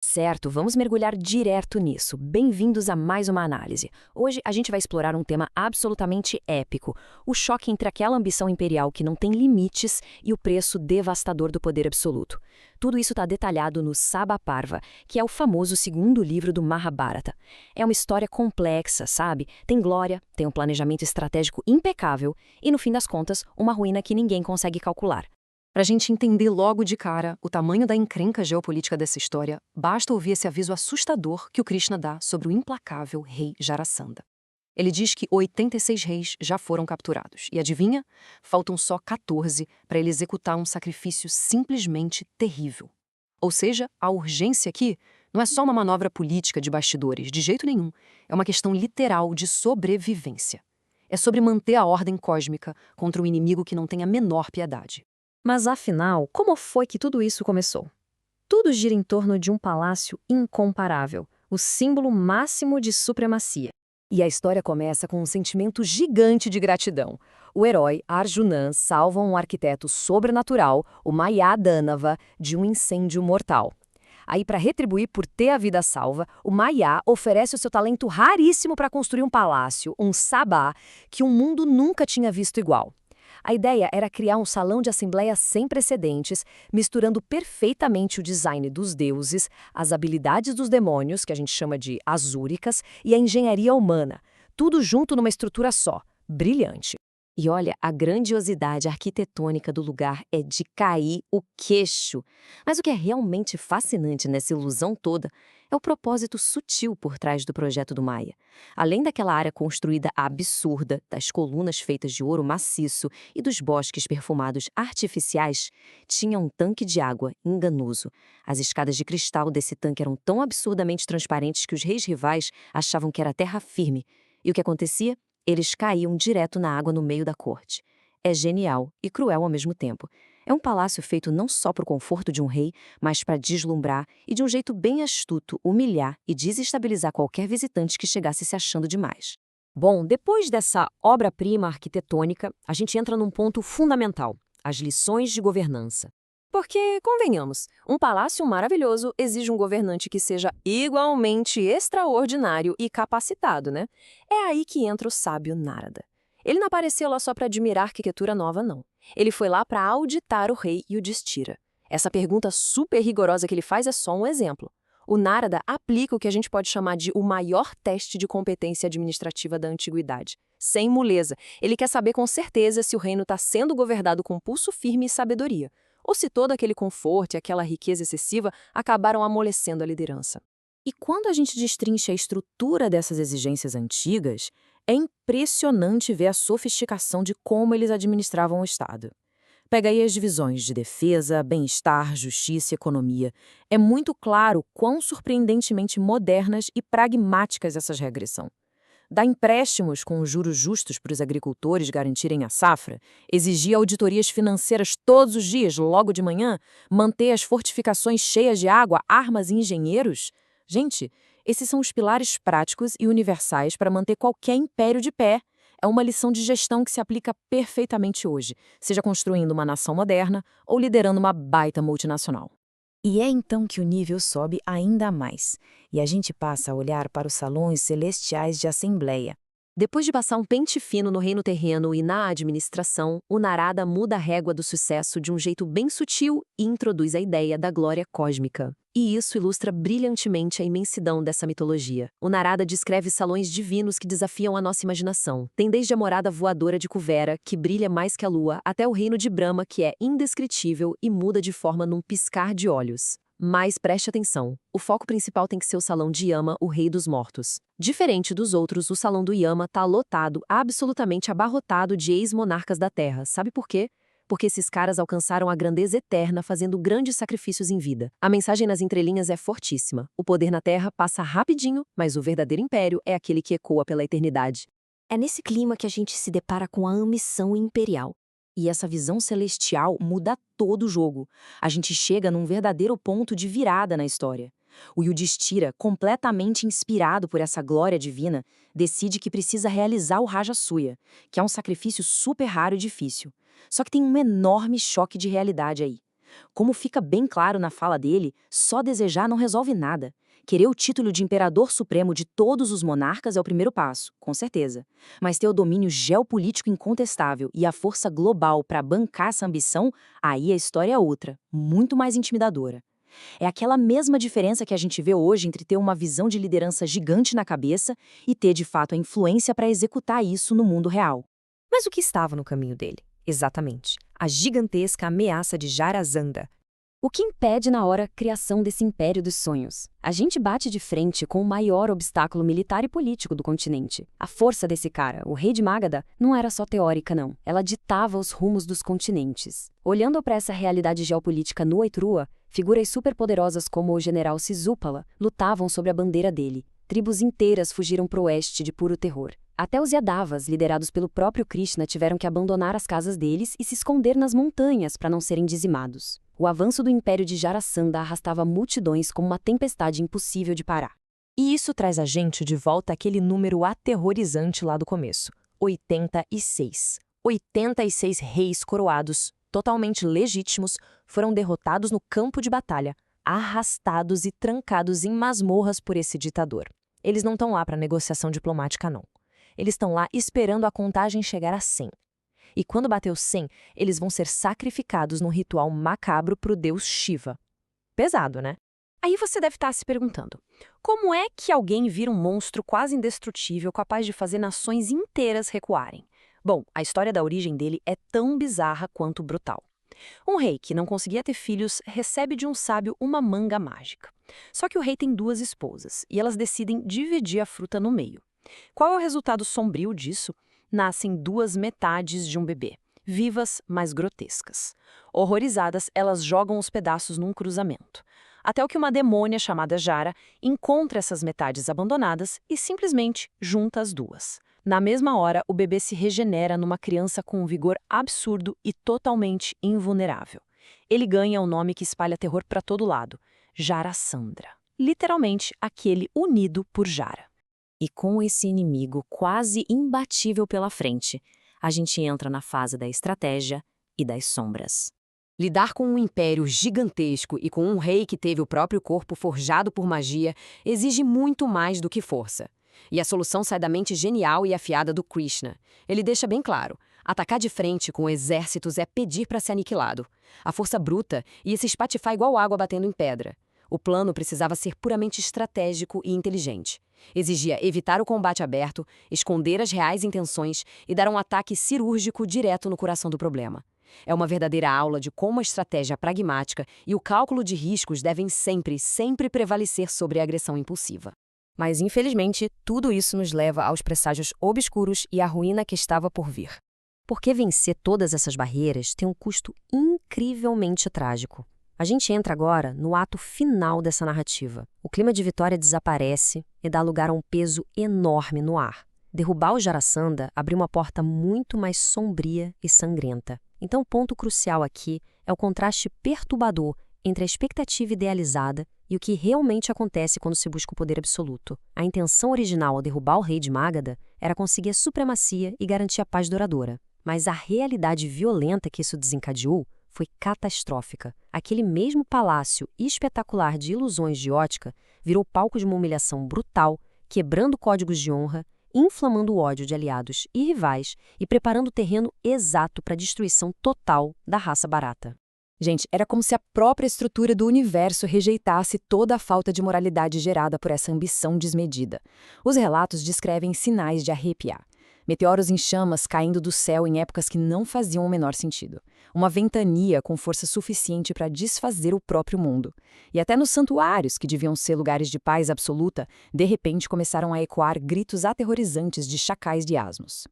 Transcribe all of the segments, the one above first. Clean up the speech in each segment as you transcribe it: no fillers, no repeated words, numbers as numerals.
Certo, vamos mergulhar direto nisso. Bem-vindos a mais uma análise. Hoje a gente vai explorar um tema absolutamente épico: o choque entre aquela ambição imperial que não tem limites e o preço devastador do poder absoluto. Tudo isso está detalhado no Sabhaparva, que é o famoso segundo livro do Mahabharata. É uma história complexa, sabe? Tem glória, tem um planejamento estratégico impecável e, no fim das contas, uma ruína que ninguém consegue calcular. Para a gente entender logo de cara o tamanho da encrenca geopolítica dessa história, basta ouvir esse aviso assustador que o Krishna dá sobre o implacável rei Jarasandha. Ele diz que 86 reis já foram capturados. E adivinha? Faltam só 14 para ele executar um sacrifício simplesmente terrível. Ou seja, a urgência aqui não é só uma manobra política de bastidores, de jeito nenhum. É uma questão literal de sobrevivência. É sobre manter a ordem cósmica contra um inimigo que não tem a menor piedade. Mas afinal, como foi que tudo isso começou? Tudo gira em torno de um palácio incomparável, o símbolo máximo de supremacia. E a história começa com um sentimento gigante de gratidão. O herói Arjunan salva um arquiteto sobrenatural, o Mayadhanava, de um incêndio mortal. Aí, para retribuir por ter a vida salva, o Maya oferece o seu talento raríssimo para construir um palácio, um sabá, que o mundo nunca tinha visto igual. A ideia era criar um salão de assembleia sem precedentes, misturando perfeitamente o design dos deuses, as habilidades dos demônios, que a gente chama de asúricas, e a engenharia humana. Tudo junto numa estrutura só. Brilhante. E olha, a grandiosidade arquitetônica do lugar é de cair o queixo. Mas o que é realmente fascinante nessa ilusão toda é o propósito sutil por trás do projeto do Maia. Além daquela área construída absurda, das colunas feitas de ouro maciço e dos bosques perfumados artificiais, tinha um tanque de água enganoso. As escadas de cristal desse tanque eram tão absurdamente transparentes que os reis rivais achavam que era terra firme. E o que acontecia? Eles caíam direto na água no meio da corte. É genial e cruel ao mesmo tempo. É um palácio feito não só para o conforto de um rei, mas para deslumbrar e, de um jeito bem astuto, humilhar e desestabilizar qualquer visitante que chegasse se achando demais. Bom, depois dessa obra-prima arquitetônica, a gente entra num ponto fundamental: as lições de governança. Porque, convenhamos, um palácio maravilhoso exige um governante que seja igualmente extraordinário e capacitado, né? É aí que entra o sábio Narada. Ele não apareceu lá só para admirar a arquitetura nova, não. Ele foi lá para auditar o rei Yudhishthira. Essa pergunta super rigorosa que ele faz é só um exemplo. O Narada aplica o que a gente pode chamar de o maior teste de competência administrativa da antiguidade. Sem moleza, ele quer saber com certeza se o reino está sendo governado com pulso firme e sabedoria, ou se todo aquele conforto e aquela riqueza excessiva acabaram amolecendo a liderança. E quando a gente destrincha a estrutura dessas exigências antigas, é impressionante ver a sofisticação de como eles administravam o Estado. Pega aí as divisões de defesa, bem-estar, justiça e economia. É muito claro quão surpreendentemente modernas e pragmáticas essas regras são. Dar empréstimos com juros justos para os agricultores garantirem a safra, exigir auditorias financeiras todos os dias, logo de manhã, manter as fortificações cheias de água, armas e engenheiros. Gente, esses são os pilares práticos e universais para manter qualquer império de pé. É uma lição de gestão que se aplica perfeitamente hoje, seja construindo uma nação moderna ou liderando uma baita multinacional. E é então que o nível sobe ainda mais, e a gente passa a olhar para os salões celestiais de assembleia. Depois de passar um pente fino no reino terreno e na administração, o Narada muda a régua do sucesso de um jeito bem sutil e introduz a ideia da glória cósmica. E isso ilustra brilhantemente a imensidão dessa mitologia. O Narada descreve salões divinos que desafiam a nossa imaginação. Tem desde a morada voadora de Kuvera, que brilha mais que a lua, até o reino de Brahma, que é indescritível e muda de forma num piscar de olhos. Mas preste atenção, o foco principal tem que ser o salão de Yama, o rei dos mortos. Diferente dos outros, o salão do Yama está lotado, absolutamente abarrotado de ex-monarcas da Terra. Sabe por quê? Porque esses caras alcançaram a grandeza eterna fazendo grandes sacrifícios em vida. A mensagem nas entrelinhas é fortíssima. O poder na Terra passa rapidinho, mas o verdadeiro império é aquele que ecoa pela eternidade. É nesse clima que a gente se depara com a ambição imperial. E essa visão celestial muda todo o jogo. A gente chega num verdadeiro ponto de virada na história. O Yudhishthira, completamente inspirado por essa glória divina, decide que precisa realizar o Rajasuya, que é um sacrifício super raro e difícil. Só que tem um enorme choque de realidade aí. Como fica bem claro na fala dele, só desejar não resolve nada. Querer o título de imperador supremo de todos os monarcas é o primeiro passo, com certeza. Mas ter o domínio geopolítico incontestável e a força global para bancar essa ambição, aí a história é outra, muito mais intimidadora. É aquela mesma diferença que a gente vê hoje entre ter uma visão de liderança gigante na cabeça e ter de fato a influência para executar isso no mundo real. Mas o que estava no caminho dele? Exatamente, a gigantesca ameaça de Jarasandha. O que impede na hora a criação desse império dos sonhos? A gente bate de frente com o maior obstáculo militar e político do continente. A força desse cara, o rei de Magadha, não era só teórica, não. Ela ditava os rumos dos continentes. Olhando para essa realidade geopolítica nua e crua, figuras superpoderosas como o general Sisupala lutavam sobre a bandeira dele. Tribos inteiras fugiram para o oeste de puro terror. Até os Yadavas, liderados pelo próprio Krishna, tiveram que abandonar as casas deles e se esconder nas montanhas para não serem dizimados. O avanço do império de Jarasandha arrastava multidões como uma tempestade impossível de parar. E isso traz a gente de volta àquele número aterrorizante lá do começo: 86. 86 reis coroados, totalmente legítimos, foram derrotados no campo de batalha, arrastados e trancados em masmorras por esse ditador. Eles não estão lá para negociação diplomática, não. Eles estão lá esperando a contagem chegar a 100. E quando bateu 100, eles vão ser sacrificados num ritual macabro para o deus Shiva. Pesado, né? Aí você deve estar se perguntando, como é que alguém vira um monstro quase indestrutível capaz de fazer nações inteiras recuarem? Bom, a história da origem dele é tão bizarra quanto brutal. Um rei que não conseguia ter filhos recebe de um sábio uma manga mágica. Só que o rei tem 2 esposas e elas decidem dividir a fruta no meio. Qual é o resultado sombrio disso? Nascem 2 metades de um bebê, vivas, mas grotescas. Horrorizadas, elas jogam os pedaços num cruzamento. Até que uma demônia chamada Jara encontra essas metades abandonadas e simplesmente junta as 2. Na mesma hora, o bebê se regenera numa criança com um vigor absurdo e totalmente invulnerável. Ele ganha um nome que espalha terror para todo lado: Jarasandha. Literalmente, aquele unido por Jara. E com esse inimigo quase imbatível pela frente, a gente entra na fase da estratégia e das sombras. Lidar com um império gigantesco e com um rei que teve o próprio corpo forjado por magia exige muito mais do que força. E a solução sai da mente genial e afiada do Krishna. Ele deixa bem claro: atacar de frente com exércitos é pedir para ser aniquilado. A força bruta ia se espatifar igual água batendo em pedra. O plano precisava ser puramente estratégico e inteligente. Exigia evitar o combate aberto, esconder as reais intenções e dar um ataque cirúrgico direto no coração do problema. É uma verdadeira aula de como a estratégia pragmática e o cálculo de riscos devem sempre prevalecer sobre a agressão impulsiva. Mas, infelizmente, tudo isso nos leva aos presságios obscuros e à ruína que estava por vir. Porque vencer todas essas barreiras tem um custo incrivelmente trágico. A gente entra agora no ato final dessa narrativa. O clima de vitória desaparece e dá lugar a um peso enorme no ar. Derrubar o Jarasandha abriu uma porta muito mais sombria e sangrenta. Então o ponto crucial aqui é o contraste perturbador entre a expectativa idealizada e o que realmente acontece quando se busca o poder absoluto. A intenção original ao derrubar o rei de Magadha era conseguir a supremacia e garantir a paz duradoura. Mas a realidade violenta que isso desencadeou foi catastrófica. Aquele mesmo palácio espetacular de ilusões de ótica virou palco de uma humilhação brutal, quebrando códigos de honra, inflamando o ódio de aliados e rivais e preparando o terreno exato para a destruição total da raça barata. Gente, era como se a própria estrutura do universo rejeitasse toda a falta de moralidade gerada por essa ambição desmedida. Os relatos descrevem sinais de arrepiar. Meteoros em chamas caindo do céu em épocas que não faziam o menor sentido. Uma ventania com força suficiente para desfazer o próprio mundo. E até nos santuários, que deviam ser lugares de paz absoluta, de repente começaram a ecoar gritos aterrorizantes de chacais de asmos.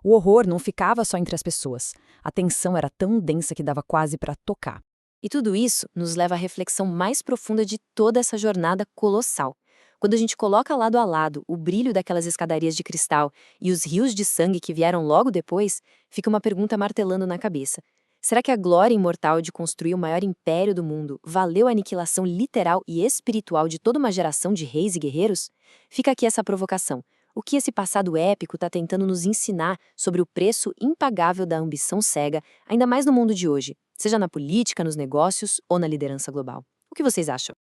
O horror não ficava só entre as pessoas. A tensão era tão densa que dava quase para tocar. E tudo isso nos leva à reflexão mais profunda de toda essa jornada colossal. Quando a gente coloca lado a lado o brilho daquelas escadarias de cristal e os rios de sangue que vieram logo depois, fica uma pergunta martelando na cabeça. Será que a glória imortal de construir o maior império do mundo valeu a aniquilação literal e espiritual de toda uma geração de reis e guerreiros? Fica aqui essa provocação. O que esse passado épico está tentando nos ensinar sobre o preço impagável da ambição cega, ainda mais no mundo de hoje? seja na política, nos negócios ou na liderança global. O que vocês acham?